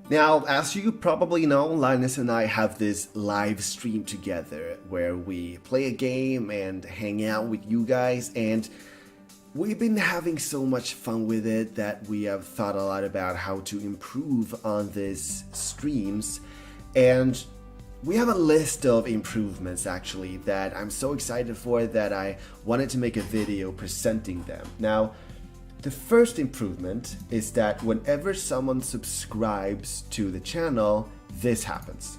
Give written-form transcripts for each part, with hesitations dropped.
Now, as you probably know, Linus and I have this live stream together where we play a game and hang out with you guys, and we've been having so much fun with it that we have thought a lot about how to improve on these streams, and we have a list of improvements actually that I'm so excited for that I wanted to make a video presenting them. Now, the first improvement is that whenever someone subscribes to the channel, this happens.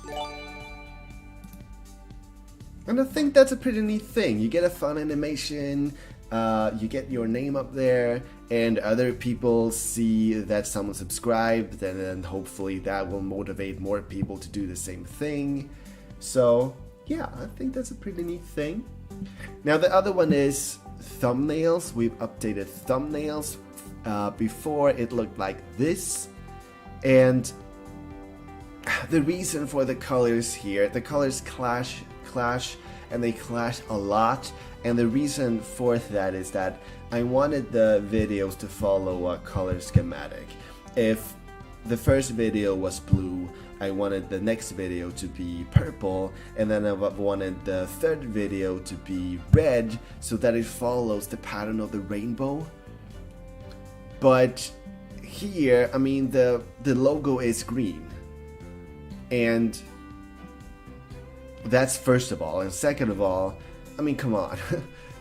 And I think that's a pretty neat thing. You get a fun animation, you get your name up there, and other people see that someone subscribed, and then hopefully that will motivate more people to do the same thing. So yeah, I think that's a pretty neat thing. Now the other one is thumbnails. We've updated thumbnails. Before it looked like this, and the reason for the colors here, the colors clash and they clash a lot, and the reason for that is that I wanted the videos to follow a color schematic. If the first video was blue, I wanted the next video to be purple, and then I wanted the third video to be red so that it follows the pattern of the rainbow. But here, I mean, the logo is green, and that's first of all, and second of all, I mean, come on.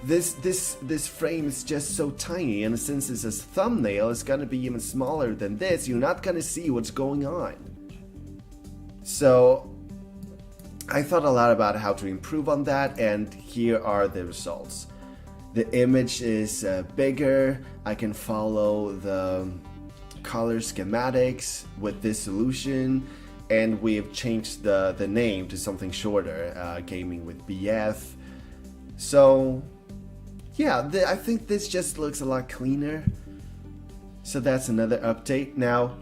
This frame is just so tiny, and since it's a thumbnail, it's gonna be even smaller than this. You're not gonna see what's going on. So I thought a lot about how to improve on that, and here are the results. The image is bigger. I can follow the color schematics with this solution, and we've changed the name to something shorter, Gaming with BF. So yeah, I think this just looks a lot cleaner. So that's another update. Now,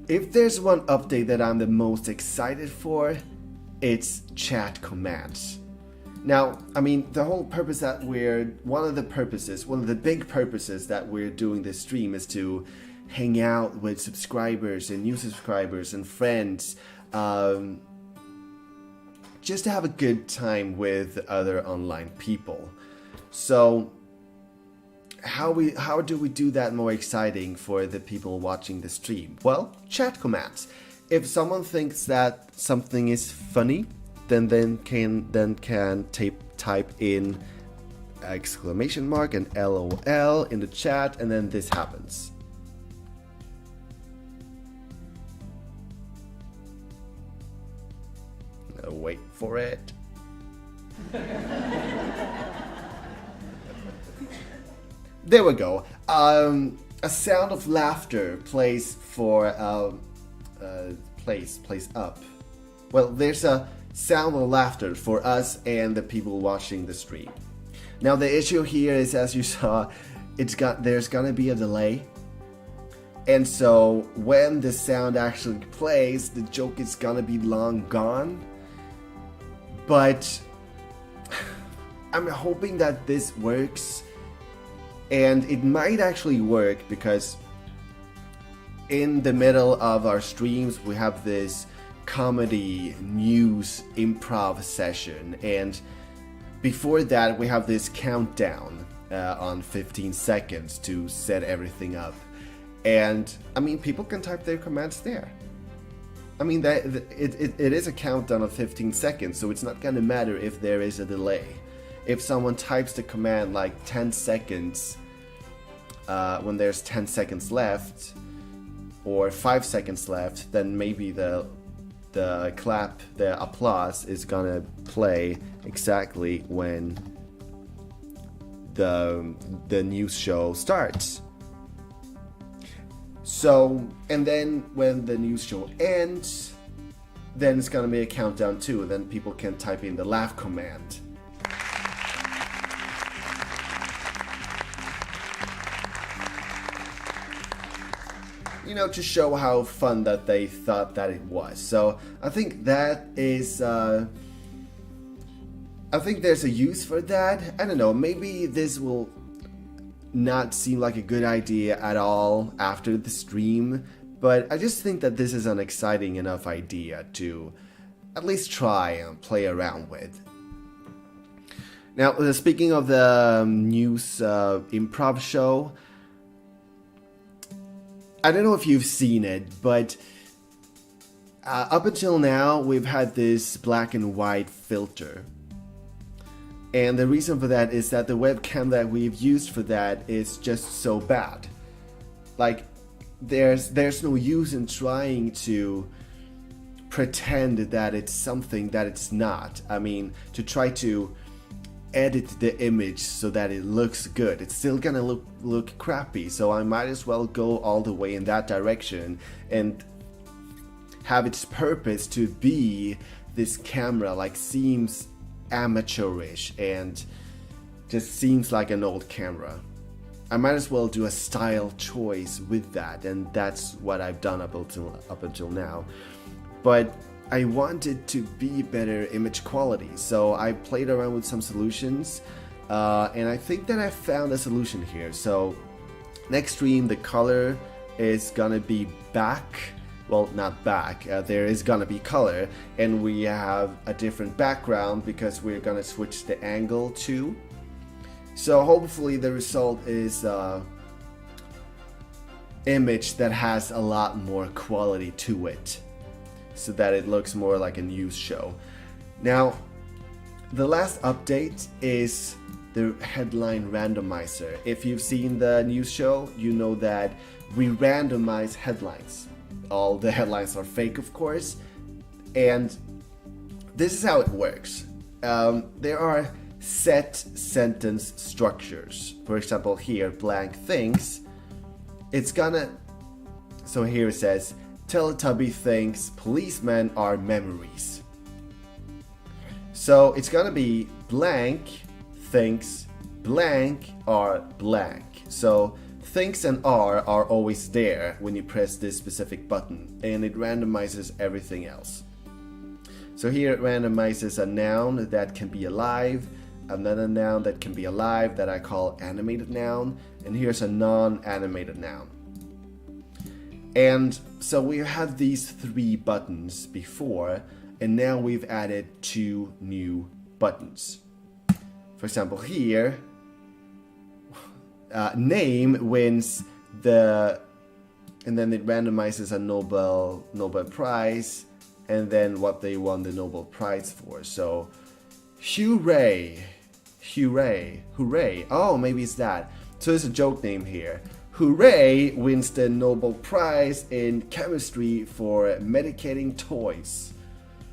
if there's one update that I'm the most excited for, it's chat commands. Now, I mean, the whole purpose that one of the big purposes that we're doing this stream is to hang out with subscribers and new subscribers and friends, just to have a good time with other online people. So how do we do that more exciting for the people watching the stream? Well, chat commands. If someone thinks that something is funny, then can type in exclamation mark and LOL in the chat, and then this happens. Now wait for it. There we go. A sound of laughter plays for plays up. Well, there's a sound of laughter for us and the people watching the stream. Now the issue here is, as you saw, there's gonna be a delay, and so when the sound actually plays, the joke is gonna be long gone. But I'm hoping that this works, and it might actually work because in the middle of our streams we have this comedy news improv session, and before that we have this countdown on 15 seconds to set everything up, and I mean, people can type their commands there. I mean, it is a countdown of 15 seconds, so it's not gonna matter if there is a delay. If someone types the command like 10 seconds when there's 10 seconds left or 5 seconds left, then maybe the applause is gonna play exactly when the news show starts. So, and then when the news show ends, then it's gonna be a countdown too, and then people can type in the laugh command. You know, to show how fun that they thought that it was. So I think that is, I think there's a use for that. I don't know, maybe this will not seem like a good idea at all after the stream, But I just think that this is an exciting enough idea to at least try and play around with. Now, speaking of the news improv show, I don't know if you've seen it, but up until now, we've had this black and white filter. And the reason for that is that the webcam that we've used for that is just so bad. Like, there's no use in trying to pretend that it's something that it's not. I mean, to try to edit the image so that it looks good. It's still gonna look crappy, so I might as well go all the way in that direction and have its purpose to be this camera, like, seems amateurish and just seems like an old camera. I might as well do a style choice with that, and that's what I've done up until now. But I wanted to be better image quality, so I played around with some solutions, and I think that I found a solution here. So next stream, the color is gonna be back. Well, not back, there is gonna be color, and we have a different background because we're gonna switch the angle too. So hopefully the result is image that has a lot more quality to it, so that it looks more like a news show. Now, the last update is the headline randomizer. If you've seen the news show, you know that we randomize headlines. All the headlines are fake, of course, and this is how it works. There are set sentence structures. For example, here, blank thinks, it's gonna, so here it says, Teletubby thinks policemen are memories. So it's gonna be blank thinks blank are blank. So thinks and are always there when you press this specific button, and it randomizes everything else. So here it randomizes a noun that can be alive, another noun that can be alive that I call animated noun, and here's a non-animated noun. And so we had these 3 buttons before, and now we've added 2 new buttons. For example, here, name wins the, and then it randomizes a Nobel Prize, and then what they won the Nobel Prize for. So, hooray, hooray, hooray. Oh, maybe it's that. So it's a joke name here. Hooray wins the Nobel Prize in chemistry for medicating toys.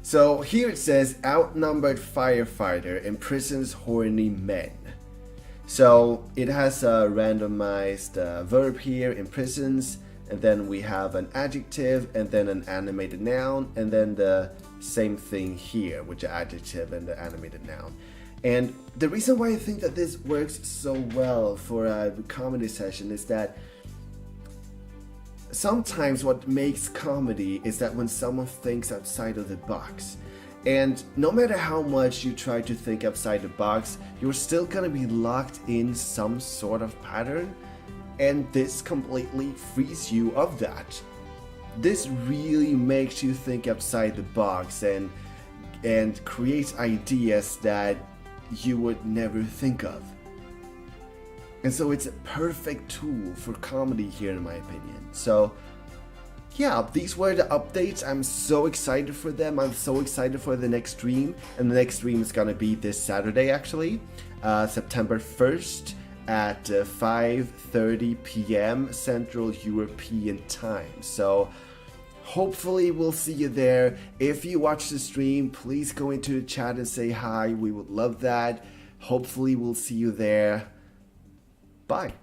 So here it says, outnumbered firefighter imprisons horny men. So it has a randomized verb here, imprisons, and then we have an adjective, and then an animated noun, and then the same thing here with the adjective and the animated noun. And the reason why I think that this works so well for a comedy session is that sometimes what makes comedy is that when someone thinks outside of the box. And no matter how much you try to think outside the box, you're still gonna be locked in some sort of pattern, and this completely frees you of that. This really makes you think outside the box and creates ideas that you would never think of. And so it's a perfect tool for comedy here, in my opinion. So yeah, these were the updates. I'm so excited for them. I'm so excited for the next stream. And the next stream is gonna be this Saturday, actually, September 1st at 5:30 p.m. Central European Time. So hopefully we'll see you there. If you watch the stream, please go into the chat and say hi. We would love that. Hopefully we'll see you there. Bye.